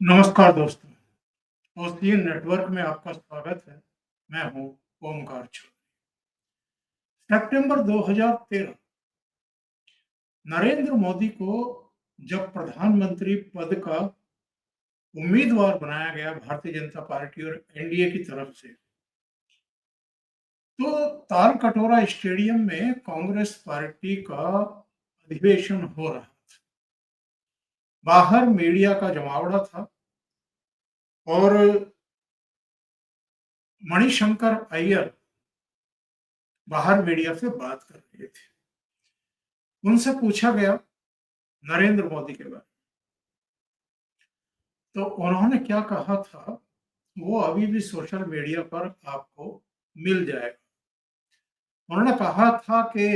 नमस्कार दोस्तों, ocean network में आपका स्वागत है। मैं हूं ओमकार चौधरी। सितंबर 2013 नरेंद्र मोदी को जब प्रधानमंत्री पद का उम्मीदवार बनाया गया भारतीय जनता पार्टी और एनडीए की तरफ से, तो तालकटोरा स्टेडियम में कांग्रेस पार्टी का अधिवेशन हो रहा था। बाहर मीडिया का जमावड़ा था और मणिशंकर अय्यर बाहर मीडिया से बात कर रहे थे। उनसे पूछा गया नरेंद्र मोदी के बारे में, तो उन्होंने क्या कहा था वो अभी भी सोशल मीडिया पर आपको मिल जाएगा। उन्होंने कहा था कि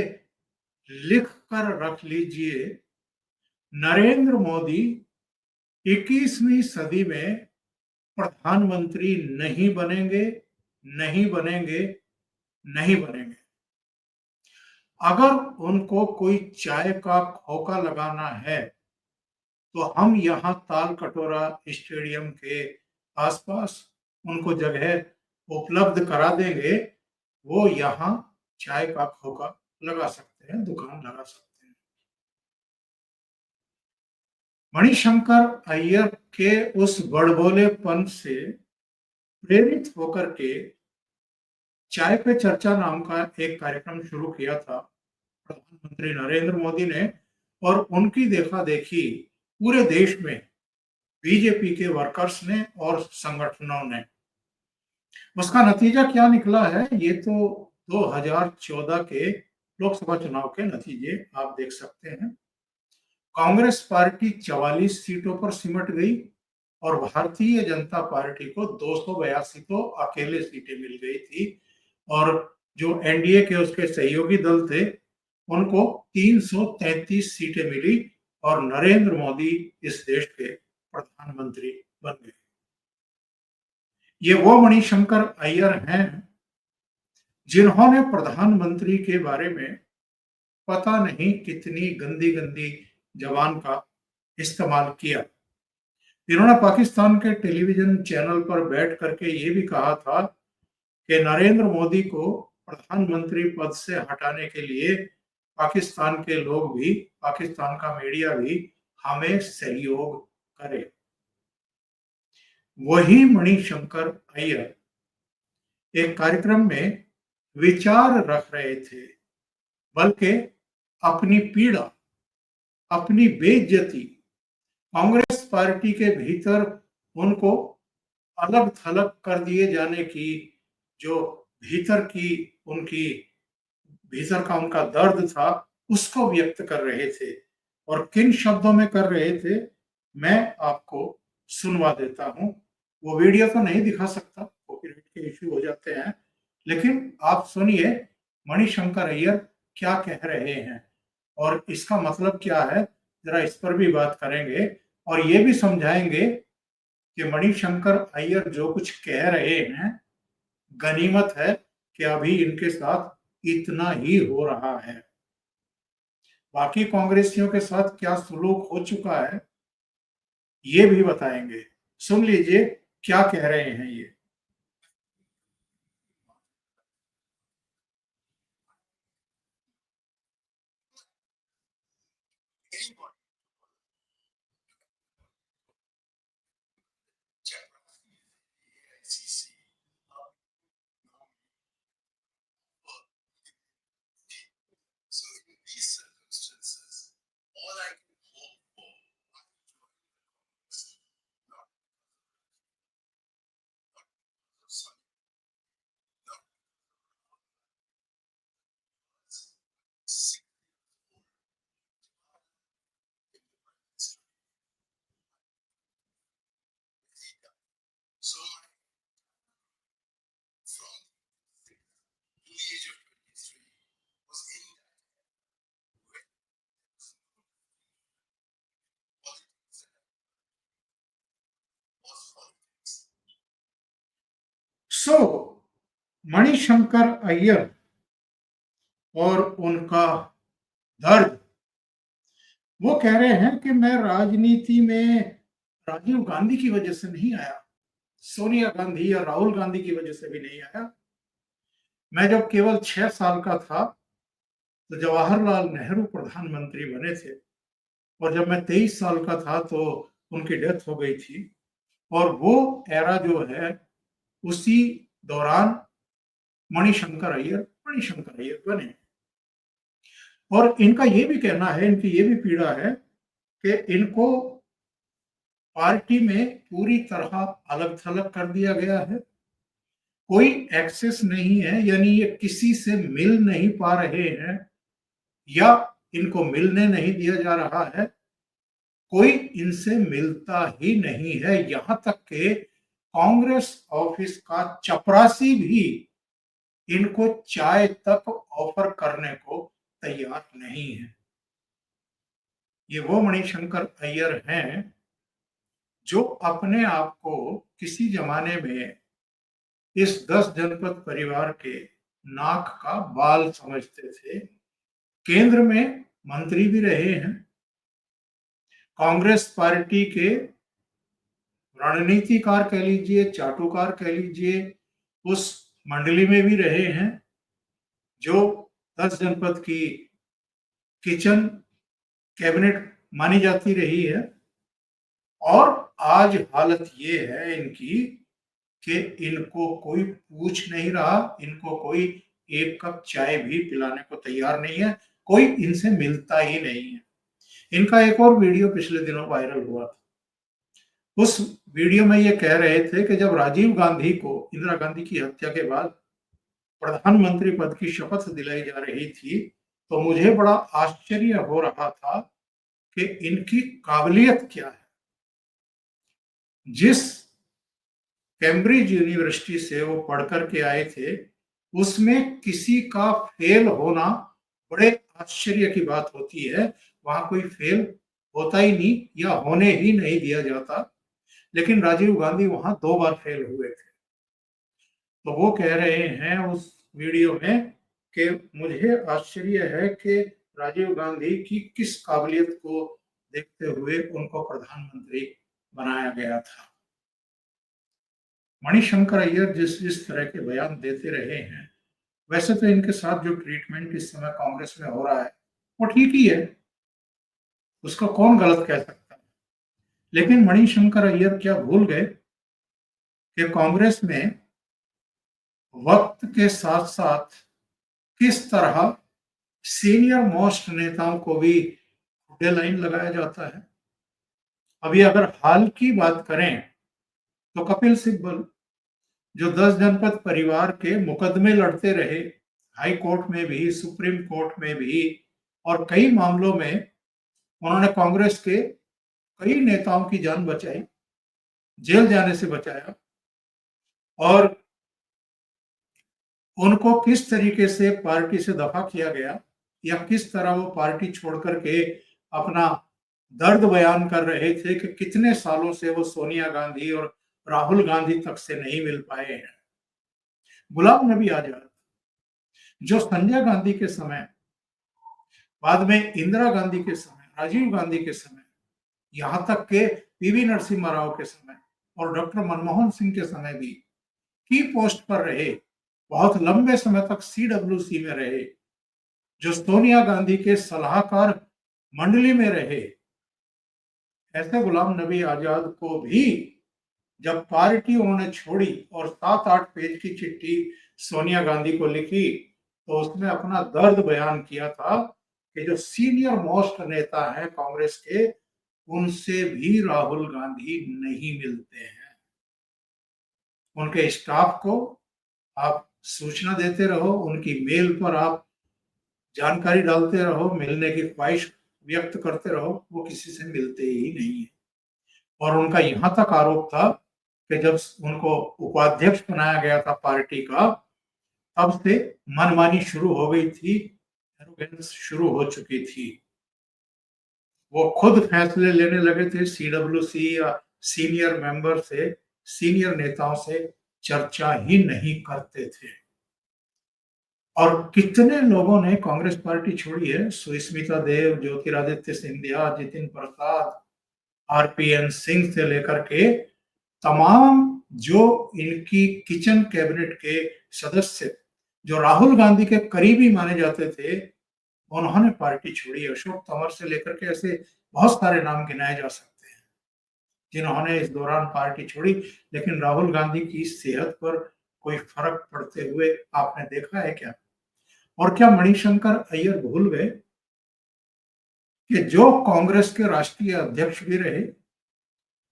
लिख कर रख लीजिए, नरेंद्र मोदी 21वीं सदी में प्रधानमंत्री नहीं बनेंगे, नहीं बनेंगे, नहीं बनेंगे। अगर उनको कोई चाय का खोका लगाना है तो हम यहाँ ताल कटोरा स्टेडियम के आसपास उनको जगह उपलब्ध करा देंगे। वो यहाँ चाय का खोका लगा सकते हैं, दुकान लगा सकते हैं। मणिशंकर अय्यर के उस बड़बोलेपन से प्रेरित होकर के चाय पे चर्चा नाम का एक कार्यक्रम शुरू किया था प्रधानमंत्री नरेंद्र मोदी ने, और उनकी देखा देखी पूरे देश में बीजेपी के वर्कर्स ने और संगठनों ने। उसका नतीजा क्या निकला है ये तो 2014 के लोकसभा चुनाव के नतीजे आप देख सकते हैं। कांग्रेस पार्टी 44 सीटों पर सिमट गई और भारतीय जनता पार्टी को 282 तो अकेले सीटें मिल गई थी, और जो एनडीए के उसके सहयोगी दल थे उनको 333 सीटें मिली और नरेंद्र मोदी इस देश के प्रधानमंत्री बन गए। ये वो मणिशंकर अय्यर हैं जिन्होंने प्रधानमंत्री के बारे में पता नहीं कितनी गंदी गंदी जबान का इस्तेमाल किया। इन्होंने पाकिस्तान के टेलीविजन चैनल पर बैठ करके ये भी कहा था कि नरेंद्र मोदी को प्रधानमंत्री पद से हटाने के लिए पाकिस्तान के लोग भी, पाकिस्तान का मीडिया भी हमें सहयोग करे। वही मणिशंकर अय्यर एक कार्यक्रम में विचार रख रहे थे, बल्कि अपनी पीड़ा, अपनी बेइज्जती कांग्रेस पार्टी के भीतर उनको अलग थलग कर दिए जाने की, जो भीतर की उनकी भीतर का उनका दर्द था उसको व्यक्त कर रहे थे। और किन शब्दों में कर रहे थे मैं आपको सुनवा देता हूं। वो वीडियो तो नहीं दिखा सकता, कॉपीराइट के इश्यू हो जाते हैं, लेकिन आप सुनिए मणिशंकर अय्यर क्या कह रहे हैं और इसका मतलब क्या है, जरा इस पर भी बात करेंगे और ये भी समझाएंगे कि मणिशंकर अय्यर जो कुछ कह रहे हैं गनीमत है कि अभी इनके साथ इतना ही हो रहा है। बाकी कांग्रेसियों के साथ क्या सुलूक हो चुका है ये भी बताएंगे। सुन लीजिए क्या कह रहे हैं ये। सो मणिशंकर अय्यर और उनका दर्द, वो कह रहे हैं कि मैं राजनीति में राजीव गांधी की वजह से नहीं आया, सोनिया गांधी या राहुल गांधी की वजह से भी नहीं आया। मैं जब केवल 6 साल का था तो जवाहरलाल नेहरू प्रधानमंत्री बने थे, और जब मैं 23 साल का था तो उनकी डेथ हो गई थी। और वो एरा जो है, उसी दौरान मणिशंकर अय्यर बने। और इनका ये भी कहना है, इनकी ये भी पीड़ा है कि इनको पार्टी में पूरी तरह अलग थलग कर दिया गया है। कोई एक्सेस नहीं है, यानी ये किसी से मिल नहीं पा रहे हैं या इनको मिलने नहीं दिया जा रहा है। कोई इनसे मिलता ही नहीं है। यहां तक कि कांग्रेस ऑफिस का चपरासी भी इनको चाय तक ऑफर करने को तैयार नहीं है। ये वो मणिशंकर अय्यर हैं जो अपने आप को किसी जमाने में इस 10 जनपद परिवार के नाक का बाल समझते थे। केंद्र में मंत्री भी रहे हैं, कांग्रेस पार्टी के रणनीतिकार कह लीजिए, चाटुकार कह लीजिए, उस मंडली में भी रहे हैं जो 10 जनपद की किचन कैबिनेट मानी जाती रही है। और आज हालत ये है इनकी कि इनको कोई पूछ नहीं रहा, इनको कोई एक कप चाय भी पिलाने को तैयार नहीं है, कोई इनसे मिलता ही नहीं है। इनका एक और वीडियो पिछले दिनों वायरल हुआ था। उस वीडियो में ये कह रहे थे कि जब राजीव गांधी को इंदिरा गांधी की हत्या के बाद प्रधानमंत्री पद की शपथ दिलाई जा रही थी, तो मुझे बड़ा आश्चर्य हो रहा था कि इनकी काबिलियत क्या है। जिस कैम्ब्रिज यूनिवर्सिटी से वो पढ़ कर के आए थे, उसमें किसी का फेल होना बड़े आश्चर्य की बात होती है। वहां कोई फेल होता ही नहीं या होने ही नहीं दिया जाता। लेकिन राजीव गांधी वहां 2 बार फेल हुए थे। तो वो कह रहे हैं उस वीडियो में कि मुझे आश्चर्य है कि राजीव गांधी की किस काबिलियत को देखते हुए उनको प्रधानमंत्री बनाया गया था। मणिशंकर अय्यर जिस जिस तरह के बयान देते रहे हैं, वैसे तो इनके साथ जो ट्रीटमेंट इस समय कांग्रेस में हो रहा है वो ठीक ही है, उसको कौन गलत कह सकता है। लेकिन मणिशंकर अय्यर क्या भूल गए कि कांग्रेस में वक्त के साथ साथ किस तरह सीनियर मोस्ट नेताओं को भी डेडलाइन लगाया जाता है। अभी अगर हाल की बात करें तो कपिल सिब्बल, जो 10 जनपद परिवार के मुकदमे लड़ते रहे, हाई कोर्ट में भी, सुप्रीम कोर्ट में भी, और कई मामलों में उन्होंने कांग्रेस के कई नेताओं की जान बचाई, जेल जाने से बचाया। और उनको किस तरीके से पार्टी से दफा किया गया या किस तरह वो पार्टी छोड़ करके अपना दर्द बयान कर रहे थे कि कितने सालों से वो सोनिया गांधी और राहुल गांधी तक से नहीं मिल पाए हैं। गुलाम नबी आजाद, जो संजय गांधी के समय, बाद में इंदिरा गांधी के समय, राजीव गांधी के समय, यहां तक के पीवी नरसिम्हा राव के समय और डॉक्टर मनमोहन सिंह के समय भी की पोस्ट पर रहे, बहुत लंबे समय तक सीडब्ल्यूसी में रहे, जो सोनिया गांधी के सलाहकार मंडली में रहे, ऐसे गुलाम नबी आजाद को भी जब पार्टी उन्होंने छोड़ी और 7-8 पेज की चिट्ठी सोनिया गांधी को लिखी, तो उसमें अपना दर्द बयान किया था कि जो सीनियर मोस्ट नेता है कांग्रेस के, उनसे भी राहुल गांधी नहीं मिलते हैं। उनके स्टाफ को आप सूचना देते रहो, उनकी मेल पर आप जानकारी डालते रहो, मिलने की ख्वाहिश व्यक्त करते रहो, वो किसी से मिलते ही नहीं है। और उनका यहां तक आरोप था कि जब उनको उपाध्यक्ष बनाया गया था पार्टी का, तब से मनमानी शुरू हो गई थी, एरोगेंस शुरू हो चुकी थी। वो खुद फैसले लेने लगे थे, सीडब्ल्यूसी या सीनियर मेंबर से, सीनियर नेताओं से चर्चा ही नहीं करते थे। और कितने लोगों ने कांग्रेस पार्टी छोड़ी है, सुष्मिता देव, ज्योतिरादित्य सिंधिया, जितिन प्रसाद, आरपीएन सिंह से लेकर के तमाम जो इनकी किचन कैबिनेट के सदस्य जो राहुल गांधी के करीबी माने जाते थे, उन्होंने पार्टी छोड़ी। अशोक तंवर से लेकर के ऐसे बहुत सारे नाम गिनाए जा सकते हैं जिन्होंने इस दौरान पार्टी छोड़ी। लेकिन राहुल गांधी की सेहत पर कोई फर्क पड़ते हुए आपने देखा है क्या? और क्या मणिशंकर अय्यर भूल गए कि जो कांग्रेस के राष्ट्रीय अध्यक्ष भी रहे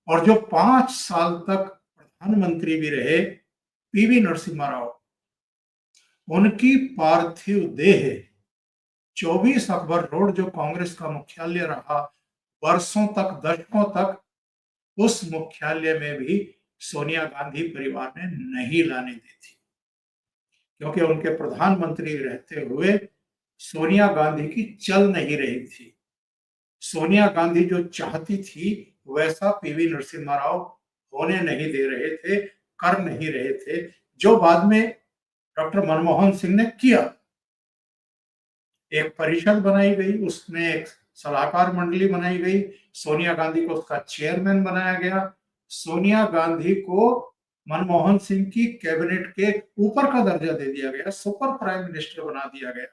और जो 5 साल तक प्रधानमंत्री भी रहे, पीवी नरसिम्हा राव, उनकी पार्थिव देह 24 अकबर रोड जो कांग्रेस का मुख्यालय रहा वर्षों तक, दशकों तक, उस मुख्यालय में भी सोनिया गांधी परिवार ने नहीं लाने दी थी, क्योंकि उनके प्रधानमंत्री रहते हुए सोनिया गांधी की चल नहीं रही थी। सोनिया गांधी जो चाहती थी वैसा पीवी नरसिम्हा राव होने नहीं दे रहे थे, कर नहीं रहे थे, जो बाद में डॉक्टर मनमोहन सिंह ने किया। एक परिषद बनाई गई, उसमें एक सलाहकार मंडली बनाई गई, सोनिया गांधी को उसका चेयरमैन बनाया गया, सोनिया गांधी को मनमोहन सिंह की कैबिनेट के ऊपर का दर्जा दे दिया गया, सुपर प्राइम मिनिस्टर बना दिया गया।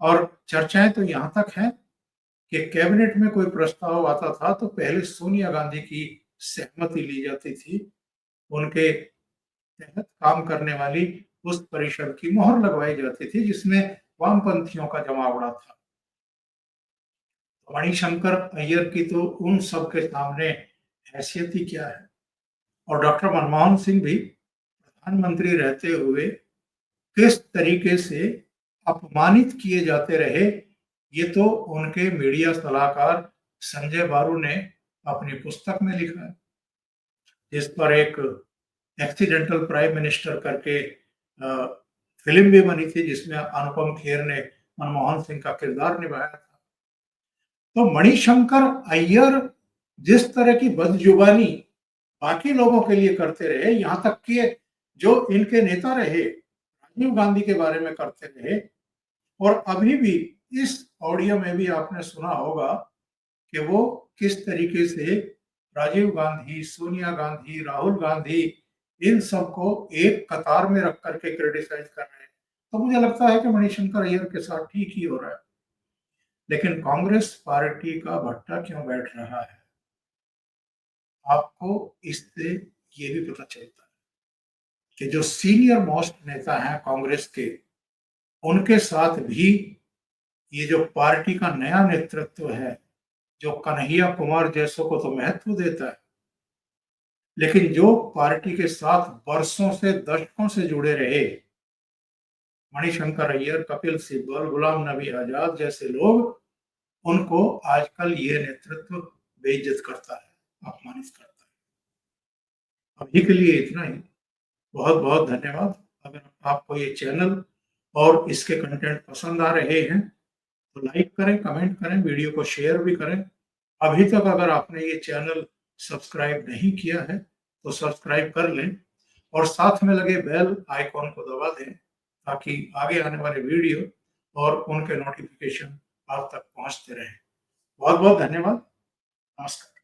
और चर्चाएं तो यहां तक है कि कैबिनेट में कोई प्रस्ताव आता था तो पहले सोनिया गांधी की सहमति ली जाती थी, उनके तहत काम करने वाली उस परिषद की मोहर लगवाई जाती थी जिसमें वामपंथियों का जमावड़ा था। मणिशंकर अय्यर की तो उन सब के सामने हैसियत ही क्या है। और डॉक्टर मनमोहन सिंह भी प्रधानमंत्री रहते हुए किस तरीके से अपमानित किए जाते रहे, ये तो उनके मीडिया सलाहकार संजय बारू ने अपनी पुस्तक में लिखा है, जिस पर एक एक्सीडेंटल प्राइम मिनिस्टर करके फिल्म भी बनी थी जिसमें अनुपम खेर ने मनमोहन सिंह का किरदार निभाया था। तो मणिशंकर अय्यर जिस तरह की बदजुबानी बाकी लोगों के लिए करते रहे, यहां तक कि जो इनके नेता रहे राजीव गांधी के बारे में करते रहे, और अभी भी इस ऑडियो में भी आपने सुना होगा कि वो किस तरीके से राजीव गांधी, सोनिया गांधी, राहुल गांधी, इन सबको एक कतार में रख करके क्रिटिसाइज कर रहे हैं। तो मुझे लगता है कि मणिशंकर अय्यर के साथ ठीक ही हो रहा है। लेकिन कांग्रेस पार्टी का भट्टा क्यों बैठ रहा है, आपको इससे ये भी पता चलता है कि जो सीनियर मोस्ट नेता हैं कांग्रेस के, उनके साथ भी ये जो पार्टी का नया नेतृत्व है, जो कन्हैया कुमार जैसों को तो महत्व देता है, लेकिन जो पार्टी के साथ वर्षों से, दशकों से जुड़े रहे, मणिशंकर अय्यर, कपिल सिब्बल, गुलाम नबी आजाद जैसे लोग, उनको आजकल ये नेतृत्व बेइज्जत करता है, अपमानित करता है। अभी के लिए इतना ही। बहुत बहुत धन्यवाद। अगर आपको ये चैनल और इसके कंटेंट पसंद आ रहे हैं तो लाइक करें, कमेंट करें, वीडियो को शेयर भी करें। अभी तक अगर आपने ये चैनल सब्सक्राइब नहीं किया है तो सब्सक्राइब कर लें और साथ में लगे बेल आइकॉन को दबा दें ताकि आगे आने वाले वीडियो और उनके नोटिफिकेशन आप तक पहुंचते रहें। बहुत बहुत धन्यवाद। नमस्कार।